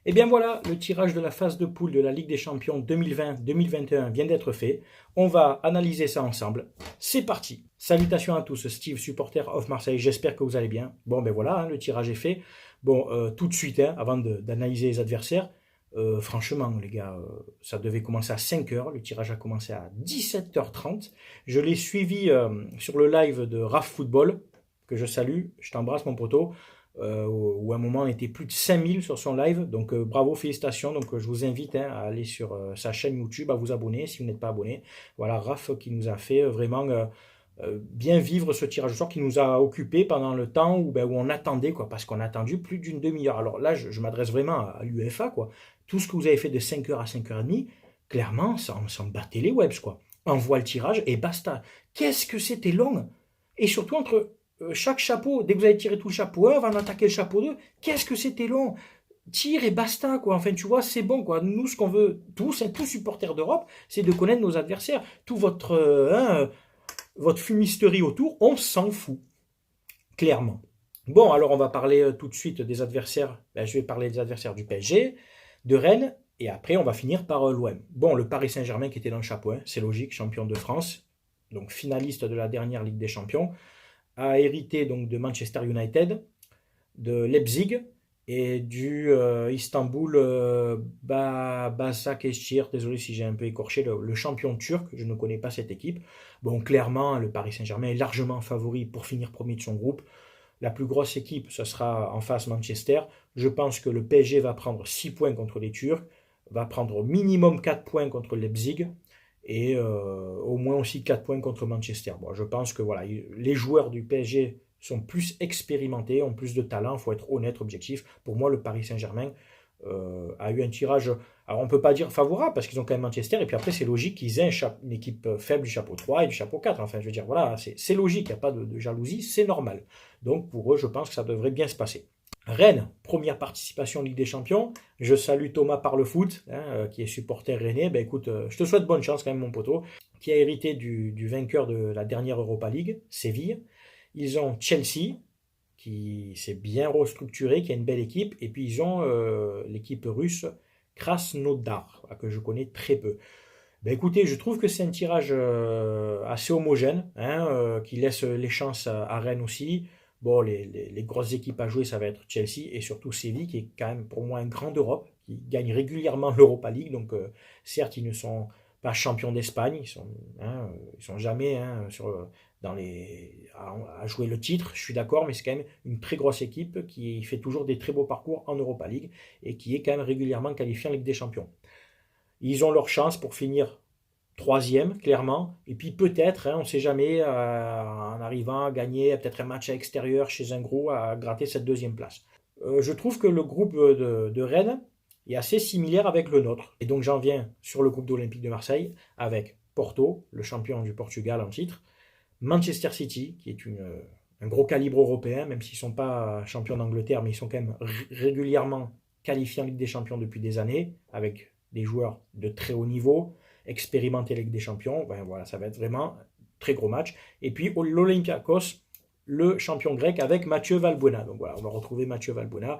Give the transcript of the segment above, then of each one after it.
Et bien voilà, le tirage de la phase de poule de la Ligue des Champions 2020-2021 vient d'être fait. On va analyser ça ensemble. C'est parti. Salutations à tous, Steve, supporter of Marseille. J'espère que vous allez bien. Bon, ben voilà, hein, le tirage est fait. Bon, tout de suite, hein, avant d'analyser les adversaires, franchement, les gars, ça devait commencer à 5 heures. Le tirage a commencé à 17h30. Je l'ai suivi sur le live de RAF Football, que je salue. Je t'embrasse, mon poteau. Où à un moment on était plus de 5000 sur son live. Donc bravo, félicitations. Donc je vous invite hein, à aller sur sa chaîne YouTube, à vous abonner si vous n'êtes pas abonné. Voilà, Raph qui nous a fait vraiment bien vivre ce tirage au sort qui nous a occupé pendant le temps où, où on attendait, quoi, parce qu'on a attendu plus d'une demi-heure. Alors là, je m'adresse vraiment à l'UEFA, quoi. Tout ce que vous avez fait de 5h à 5h30, clairement, ça on s'en battait les webs, quoi. Envoie le tirage et basta. Qu'est-ce que c'était long! Et surtout entre chaque chapeau, dès que vous avez tiré tout le chapeau 1, avant d'attaquer le chapeau 2, qu'est-ce que c'était long! Tire et basta, quoi. Enfin, tu vois, c'est bon, quoi. Nous, ce qu'on veut, tous, hein, tous supporters d'Europe, c'est de connaître nos adversaires. Tout votre fumisterie autour, on s'en fout, clairement. Bon, alors on va parler tout de suite des adversaires. Ben, je vais parler des adversaires du PSG, de Rennes, et après on va finir par l'OM. Bon, le Paris Saint-Germain qui était dans le chapeau, hein, c'est logique, champion de France, donc finaliste de la dernière Ligue des Champions, a hérité donc de Manchester United, de Leipzig et du Istanbul Basaksehir. Désolé si j'ai un peu écorché le champion turc, je ne connais pas cette équipe. Bon, clairement, le Paris Saint-Germain est largement favori pour finir premier de son groupe. La plus grosse équipe, ce sera en face Manchester. Je pense que le PSG va prendre 6 points contre les Turcs, va prendre au minimum 4 points contre Leipzig et au moins aussi 4 points contre Manchester. Bon, je pense que voilà, les joueurs du PSG sont plus expérimentés, ont plus de talent, il faut être honnête, objectif. Pour moi, le Paris Saint-Germain a eu un tirage, alors on ne peut pas dire favorable, parce qu'ils ont quand même Manchester, et puis après c'est logique qu'ils aient une équipe faible du chapeau 3 et du chapeau 4. Enfin, je veux dire, voilà, c'est logique, il n'y a pas de jalousie, c'est normal. Donc pour eux, je pense que ça devrait bien se passer. Rennes, première participation en Ligue des Champions. Je salue Thomas par le foot, hein, qui est supporter rennais. Ben écoute, je te souhaite bonne chance quand même, mon poteau, qui a hérité du vainqueur de la dernière Europa League, Séville. Ils ont Chelsea, qui s'est bien restructuré, qui a une belle équipe. Et puis ils ont l'équipe russe Krasnodar, que je connais très peu. Ben écoutez, je trouve que c'est un tirage assez homogène, hein, qui laisse les chances à Rennes aussi. Bon, les grosses équipes à jouer, ça va être Chelsea et surtout Séville, qui est quand même pour moi un grand d'Europe, qui gagne régulièrement l'Europa League. Donc, certes, ils ne sont pas champions d'Espagne, ils sont jamais hein, à jouer le titre, je suis d'accord, mais c'est quand même une très grosse équipe qui fait toujours des très beaux parcours en Europa League et qui est quand même régulièrement qualifiée en Ligue des Champions. Ils ont leur chance pour finir troisième, clairement. Et puis peut-être, hein, on ne sait jamais, en arrivant à gagner peut-être un match à l'extérieur chez un gros, à gratter cette deuxième place. Je trouve que le groupe de Rennes est assez similaire avec le nôtre. Et donc j'en viens sur le groupe de l'Olympique de Marseille avec Porto, le champion du Portugal en titre, Manchester City, qui est un gros calibre européen, même s'ils ne sont pas champions d'Angleterre, mais ils sont quand même régulièrement qualifiés en Ligue des Champions depuis des années, avec des joueurs de très haut niveau, expérimentés Ligue des Champions. Ben voilà, ça va être vraiment un très gros match. Et puis l'Olympiakos, le champion grec, avec Mathieu Valbuena. Donc voilà, on va retrouver Mathieu Valbuena.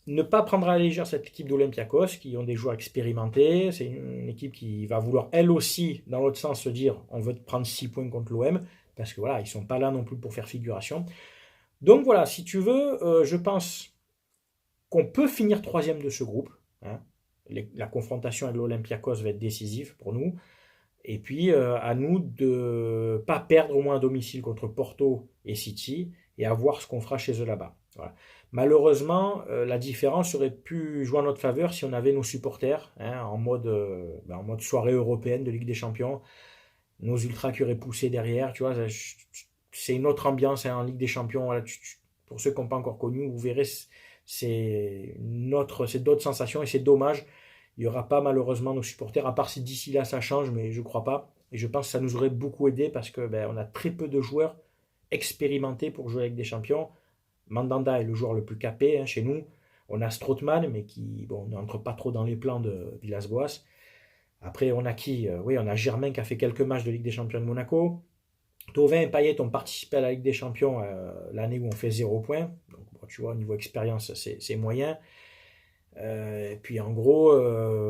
Ne pas prendre à la légère cette équipe d'Olympiakos, qui ont des joueurs expérimentés. C'est une équipe qui va vouloir, elle aussi, dans l'autre sens, se dire on veut prendre 6 points contre l'OM, parce que voilà, ils ne sont pas là non plus pour faire figuration. Donc voilà, si tu veux, je pense qu'on peut finir troisième de ce groupe. Hein. La confrontation avec l'Olympiakos va être décisive pour nous. Et puis, à nous de ne pas perdre au moins à domicile contre Porto et City et à voir ce qu'on fera chez eux là-bas. Voilà. Malheureusement, la différence aurait pu jouer en notre faveur si on avait nos supporters hein, en mode soirée européenne de Ligue des Champions. Nos ultras qui auraient poussé derrière, tu vois, c'est une autre ambiance hein, en Ligue des Champions. Voilà, pour ceux qui n'ont pas encore connu, vous verrez, c'est d'autres sensations et c'est dommage. Il n'y aura pas malheureusement nos supporters, à part si d'ici là ça change, mais je ne crois pas. Et je pense que ça nous aurait beaucoup aidé parce que on a très peu de joueurs expérimentés pour jouer avec des champions. Mandanda est le joueur le plus capé hein, chez nous. On a Strootman, mais qui n'entre pas trop dans les plans de Villas-Boas. Après, on a qui Oui, on a Germain qui a fait quelques matchs de Ligue des Champions de Monaco. Thauvin et Payet ont participé à la Ligue des Champions l'année où on fait 0 points. Donc, bon, tu vois, au niveau expérience, c'est moyen. Et puis en gros,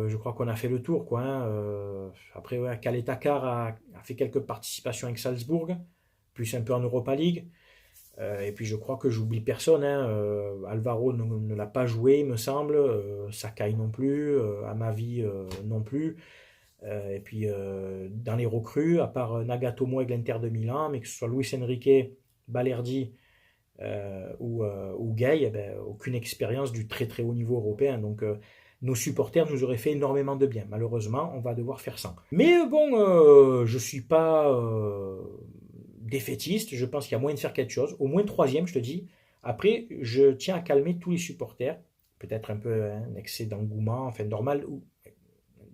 je crois qu'on a fait le tour, quoi, hein. Après, ouais, Khaled Takar a fait quelques participations avec Salzbourg, plus un peu en Europa League. Et puis je crois que j'oublie personne, hein. Alvaro ne l'a pas joué, il me semble. Sakai non plus. Amavi non plus. Et puis dans les recrues, à part Nagatomo avec l'Inter de Milan, mais que ce soit Luis Enrique, Balerdi ou Gay, eh ben, aucune expérience du très très haut niveau européen. Donc nos supporters nous auraient fait énormément de bien. Malheureusement, on va devoir faire sans. Mais bon, je ne suis pas défaitiste. Je pense qu'il y a moyen de faire quelque chose. Au moins troisième, je te dis. Après, je tiens à calmer tous les supporters. Peut-être un peu un excès d'engouement, enfin normal, ou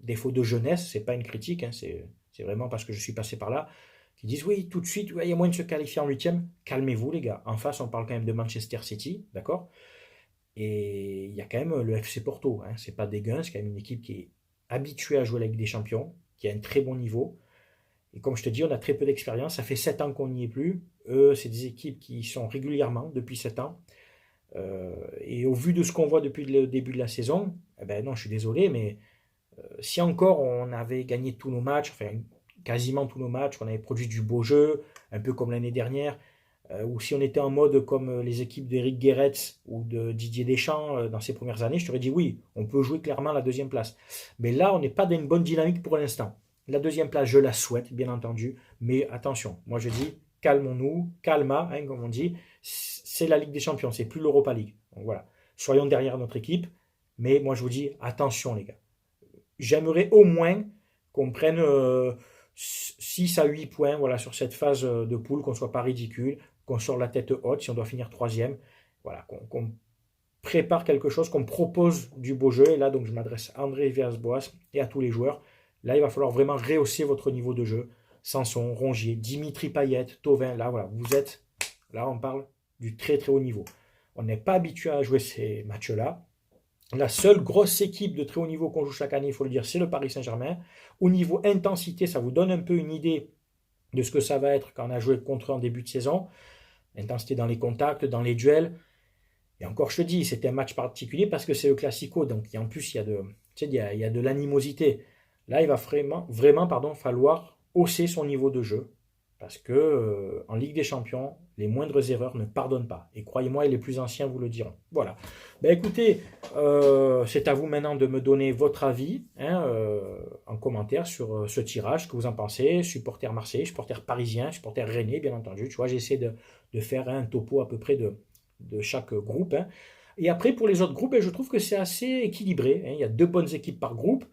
défaut de jeunesse, c'est pas une critique, hein, c'est vraiment parce que je suis passé par là, qui disent oui, tout de suite, ouais, il y a moyen de se qualifier en huitième. Calmez-vous, les gars. En face, on parle quand même de Manchester City, d'accord? Et il y a quand même le FC Porto, hein, c'est pas dégueu, c'est quand même une équipe qui est habituée à jouer la Ligue des Champions, qui a un très bon niveau. Et comme je te dis, on a très peu d'expérience, ça fait 7 ans qu'on n'y est plus. Eux, c'est des équipes qui y sont régulièrement depuis 7 ans. Et au vu de ce qu'on voit depuis le début de la saison, eh ben non, je suis désolé, mais si encore on avait gagné tous nos matchs, enfin quasiment tous nos matchs, qu'on avait produit du beau jeu, un peu comme l'année dernière, ou si on était en mode comme les équipes d'Eric Guéretz ou de Didier Deschamps dans ses premières années, je t'aurais dit oui, on peut jouer clairement la deuxième place. Mais là, on n'est pas dans une bonne dynamique pour l'instant. La deuxième place, je la souhaite, bien entendu, mais attention, moi je dis calmons-nous, calma, hein, comme on dit, c'est la Ligue des Champions, c'est plus l'Europa League. Donc voilà, soyons derrière notre équipe, mais moi je vous dis attention les gars. J'aimerais au moins qu'on prenne 6 à 8 points voilà, sur cette phase de poule, qu'on ne soit pas ridicule, qu'on sorte la tête haute si on doit finir troisième. Voilà, qu'on prépare quelque chose, qu'on propose du beau jeu. Et là, donc, je m'adresse à André Villas-Boas et à tous les joueurs. Là, il va falloir vraiment rehausser votre niveau de jeu. Sanson, Rongier, Dimitri Payet, Thauvin, là, voilà, vous êtes, là, on parle du très très haut niveau. On n'est pas habitué à jouer ces matchs-là. La seule grosse équipe de très haut niveau qu'on joue chaque année, il faut le dire, c'est le Paris Saint-Germain. Au niveau intensité, ça vous donne un peu une idée de ce que ça va être quand on a joué contre eux en début de saison. Intensité dans les contacts, dans les duels. Et encore, je te dis, c'était un match particulier parce que c'est le Classico. Donc, en plus, il y a de l'animosité. Là, il va vraiment falloir hausser son niveau de jeu. Parce que en Ligue des Champions, les moindres erreurs ne pardonnent pas. Et croyez-moi, les plus anciens vous le diront. Voilà. Ben écoutez, c'est à vous maintenant de me donner votre avis hein, en commentaire sur ce tirage, ce que vous en pensez. Supporter Marseille, supporter parisien, supporter rennais, bien entendu. Tu vois, j'essaie de faire un topo à peu près de chaque groupe. Hein. Et après, pour les autres groupes, ben, je trouve que c'est assez équilibré. Hein. Il y a deux bonnes équipes par groupe.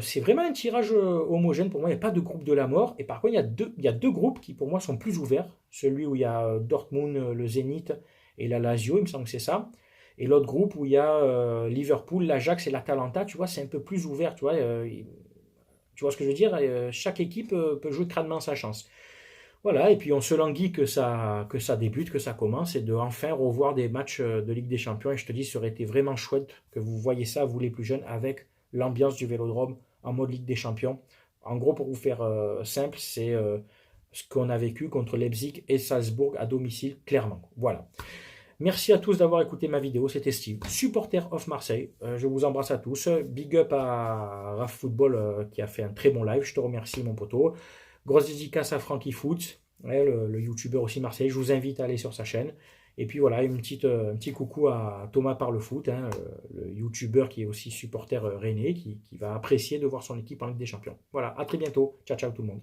C'est vraiment un tirage homogène pour moi. Il n'y a pas de groupe de la mort. Et par contre, il y a deux groupes qui pour moi sont plus ouverts. Celui où il y a Dortmund, le Zénith et la Lazio, il me semble que c'est ça. Et l'autre groupe où il y a Liverpool, l'Ajax et l'Atalanta, tu vois, c'est un peu plus ouvert. Tu vois ce que je veux dire? Chaque équipe peut jouer crânement sa chance. Voilà, et puis on se languit que ça débute, que ça commence, et de enfin revoir des matchs de Ligue des Champions. Et je te dis, ça aurait été vraiment chouette que vous voyez ça, vous les plus jeunes, avec l'ambiance du Vélodrome en mode Ligue des Champions. En gros, pour vous faire simple, c'est ce qu'on a vécu contre Leipzig et Salzbourg à domicile, clairement. Voilà. Merci à tous d'avoir écouté ma vidéo, c'était Steve, supporter of Marseille. Je vous embrasse à tous. Big up à Raf Football qui a fait un très bon live. Je te remercie, mon poteau. Grosse dédicace à Frankie Foot, ouais, le youtubeur aussi Marseille. Je vous invite à aller sur sa chaîne. Et puis voilà, un petit coucou à Thomas Parle Foot, hein, le youtubeur qui est aussi supporter rennais, qui va apprécier de voir son équipe en Ligue des Champions. Voilà, à très bientôt. Ciao, ciao tout le monde.